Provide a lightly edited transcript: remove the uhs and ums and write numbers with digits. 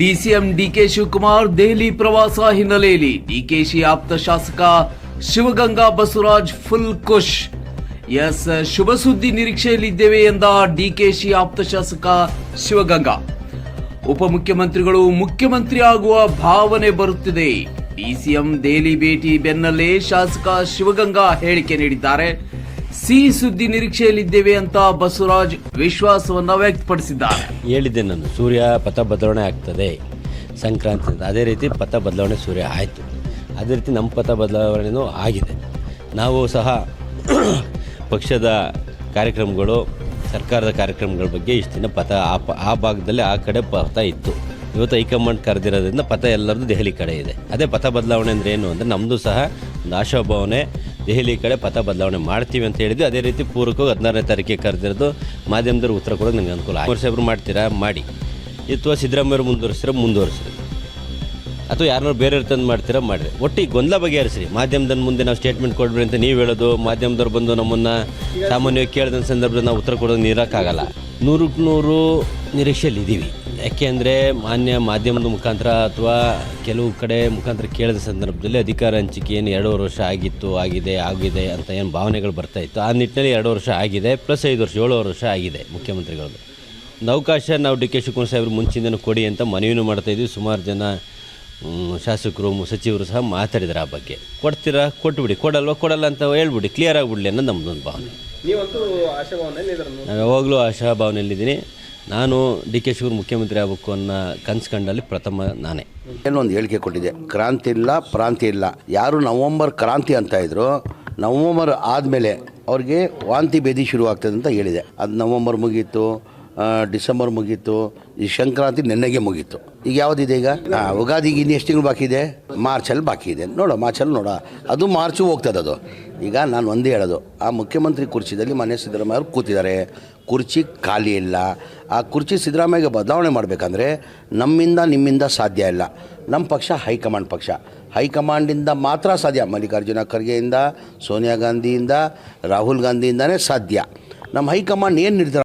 DCM DK Shivakumar Delhi ಪ್ರವಾಸ ಹಿನ್ನೆಲೆಯಲ್ಲಿ ಡಿಕೆಶಿ ಆಪ್ತ ಶಾಸಕ ಶಿವಗಂಗಾ ಬಸವರಾಜ್ ಫುಲ್ ಖುಷ್. ಎಸ್, ಶುಭ ಸುದ್ದಿ ನಿರೀಕ್ಷೆಯಲ್ಲಿದ್ದೇವೆ ಎಂದ ಡಿಕೆಶಿ ಆಪ್ತ ಶಾಸಕ ಶಿವಗಂಗಾ. ಉಪಮುಖ್ಯಮಂತ್ರಿಗಳು ಮುಖ್ಯಮಂತ್ರಿ ಆಗುವ ಭಾವನೆ ಬರುತ್ತಿದೆ. ಡಿಸಿಎಂ ದೆಹಲಿ ಭೇಟಿ ಬೆನ್ನಲ್ಲೇ ಶಾಸಕ ಶಿವಗಂಗಾ ಹೇಳಿಕೆ ನೀಡಿದ್ದಾರೆ. ಸಿಹಿ ಸುದ್ದಿ ನಿರೀಕ್ಷೆಯಲ್ಲಿದ್ದೇವೆ ಅಂತ ಬಸವರಾಜ್ ವಿಶ್ವಾಸವನ್ನ ವ್ಯಕ್ತಪಡಿಸಿದ್ದಾರೆ. ಹೇಳಿದ್ದೆ ನಾನು, ಸೂರ್ಯ ಪಥ ಬದಲಾವಣೆ ಆಗ್ತದೆ ಸಂಕ್ರಾಂತಿ ಅಂತ. ಅದೇ ರೀತಿ ಪಥ ಬದಲಾವಣೆ ಸೂರ್ಯ ಆಯಿತು. ಅದೇ ರೀತಿ ನಮ್ಮ ಪಥ ಬದಲಾವಣೆಯೂ ಆಗಿದೆ. ನಾವು ಸಹ ಪಕ್ಷದ ಕಾರ್ಯಕ್ರಮಗಳು, ಸರ್ಕಾರದ ಕಾರ್ಯಕ್ರಮಗಳ ಬಗ್ಗೆ ಇಷ್ಟು ದಿನ ಪಥ ಆ ಭಾಗದಲ್ಲಿ ಆ ಕಡೆ ಪಥ ಇತ್ತು. ಇವತ್ತು ಹೈಕಮಾಂಡ್ ಕರೆದಿರೋದ್ರಿಂದ ಪಥ ಎಲ್ಲರದ್ದು ದೆಹಲಿ ಕಡೆ ಇದೆ. ಅದೇ ಪಥ ಬದಲಾವಣೆ ಅಂದರೆ ಏನು ಅಂದರೆ ನಮ್ಮದು ಸಹ ಒಂದು ಆಶಾಭಾವನೆ, ದೆಹಲಿ ಕಡೆ ಪಥ ಬದಲಾವಣೆ ಮಾಡ್ತೀವಿ ಅಂತ ಹೇಳಿದ್ವಿ. ಅದೇ ರೀತಿ ಪೂರ್ವಕವಾಗಿ 16ನೇ ತಾರೀಕಿಗೆ ಕರೆದಿರೋದು. ಮಾಧ್ಯಮದವ್ರು ಉತ್ತರ ಕೊಡೋದು ನನಗೆ ಅನುಕೂಲ. ವರ್ಷ ಮಾಡ್ತೀರಾ ಮಾಡಿ, ಅಥವಾ ಸಿದ್ದರಾಮಯ್ಯವ್ರು ಮುಂದುವರಿಸ್ರಿ, ಅಥವಾ ಯಾರನ್ನಾರು ಬೇರೆ ತಂದು ಮಾಡ್ತೀರಾ ಮಾಡಿರಿ. ಒಟ್ಟಿಗೆ ಗೊಂದಲ ಬಗೆಹರಿಸ್ರಿ. ಮಾಧ್ಯಮದ ಮುಂದೆ ನಾವು ಸ್ಟೇಟ್ಮೆಂಟ್ ಕೊಡ್ಬಿಡಿ ಅಂತ ನೀವು ಹೇಳೋದು, ಮಾಧ್ಯಮದವ್ರು ಬಂದು ನಮ್ಮನ್ನು ಸಾಮಾನ್ಯವಾಗಿ ಕೇಳಿದ ಸಂದರ್ಭದಲ್ಲಿ ನಾವು ಉತ್ತರ ಕೊಡೋದು ನೀರೋಕ್ಕಾಗಲ್ಲ. 100ಕ್ಕೆ 100 ನಿರೀಕ್ಷೆಯಲ್ಲಿ ಇದ್ದೀವಿ. ಯಾಕೆ ಅಂದರೆ ಮಾಧ್ಯಮದ ಮುಖಾಂತರ ಅಥವಾ ಕೆಲವು ಕಡೆ ಮುಖಾಂತರ ಕೇಳಿದ ಸಂದರ್ಭದಲ್ಲಿ ಅಧಿಕಾರ ಹಂಚಿಕೆ ಏನು 2 ವರ್ಷ ಆಗಿದೆ ಅಂತ ಏನು ಭಾವನೆಗಳು ಬರ್ತಾಯಿತ್ತು. ಆ ನಿಟ್ಟಿನಲ್ಲಿ 2 ವರ್ಷ ಆಗಿದೆ, ಪ್ಲಸ್ 5 ವರ್ಷ 7 ವರ್ಷ ಆಗಿದೆ ಮುಖ್ಯಮಂತ್ರಿಗಳದ್ದು. ಒಂದು ಅವಕಾಶ ನಾವು ಡಿ ಕೆ ಶಿವಕುಮಾರ್ ಸಾಹೇಬ್ರು ಮುಂಚಿಂದನೂ ಕೊಡಿ ಅಂತ ಮನವಿನೂ ಮಾಡ್ತಾಯಿದ್ವಿ. ಸುಮಾರು ಜನ ಶಾಸಕರು, ಸಚಿವರು ಸಹ ಮಾತಾಡಿದ್ದಾರೆ ಆ ಬಗ್ಗೆ. ಕೊಡ್ತೀರಾ ಕೊಟ್ಬಿಡಿ, ಕೊಡಲ್ಲ ಅಂತ ಹೇಳ್ಬಿಡಿ, ಕ್ಲಿಯರ್ ಆಗಿಬಿಡಲಿ ಅನ್ನೋದು ನಮ್ಮದೊಂದು ಭಾವನೆ. ನಾವು ಯಾವಾಗಲೂ ಆಶಾಭಾವನೆಯಲ್ಲಿದ್ದೀನಿ. ನಾನು ಡಿ ಕೆ ಶಿವಕುಮಾರ್ ಮುಖ್ಯಮಂತ್ರಿ ಆಗಬೇಕು ಅನ್ನೋ ಕನಸು ಕಂಡಲ್ಲಿ ಪ್ರಥಮ ನಾನೇ. ಏನೊಂದು ಹೇಳಿಕೆ ಕೊಟ್ಟಿದೆ, ಕ್ರಾಂತಿ ಇಲ್ಲ ಪ್ರಾಂತಿ ಇಲ್ಲ. ಯಾರು ನವಂಬರ್ ಕ್ರಾಂತಿ ಅಂತ ಇದ್ರು, ನವಂಬರ್ ಆದಮೇಲೆ ಅವ್ರಿಗೆ ವಾಂತಿ ಭೇದಿ ಶುರು ಆಗ್ತದೆ ಅಂತ ಹೇಳಿದೆ. ಅದು ನವಂಬರ್ ಮುಗೀತು, ಡಿಸೆಂಬರ್ ಮುಗೀತು, ಈ ಸಂಕ್ರಾಂತಿ ನೆನ್ನೆಗೆ ಮುಗೀತು. ಈಗ ಯಾವುದಿದೆ? ಈಗ ಯುಗಾದಿಗೆ ಇನ್ನು ಎಷ್ಟು ತಿಂಗಳು ಬಾಕಿ ಇದೆ? ಮಾರ್ಚಲ್ಲಿ ಬಾಕಿ ಇದೆ. ಮಾರ್ಚಲ್ಲಿ ಅದು ಮಾರ್ಚು ಹೋಗ್ತದೆ. ಅದು ಈಗ ನಾನು ಒಂದೇ ಹೇಳೋದು, ಆ ಮುಖ್ಯಮಂತ್ರಿ ಕುರ್ಚಿದಲ್ಲಿ ಮನೆ ಸಿದ್ದರಾಮಯ್ಯ ಅವರು ಕೂತಿದ್ದಾರೆ. ಕುರ್ಚಿ ಖಾಲಿ ಇಲ್ಲ. ಆ ಕುರ್ಚಿ ಸಿದ್ದರಾಮಯ್ಯಗೆ ಬದಲಾವಣೆ ಮಾಡಬೇಕಂದ್ರೆ ನಮ್ಮಿಂದ ನಿಮ್ಮಿಂದ ಸಾಧ್ಯ ಇಲ್ಲ. ನಮ್ಮ ಪಕ್ಷ ಹೈಕಮಾಂಡಿಂದ ಮಾತ್ರ ಸಾಧ್ಯ. ಮಲ್ಲಿಕಾರ್ಜುನ ಖರ್ಗೆಯಿಂದ, ಸೋನಿಯಾ ಗಾಂಧಿಯಿಂದ, ರಾಹುಲ್ ಗಾಂಧಿಯಿಂದನೇ ಸಾಧ್ಯ. ನಮ್ಮ ಹೈಕಮಾಂಡ್ ಏನು ನಿರ್ಧಾರ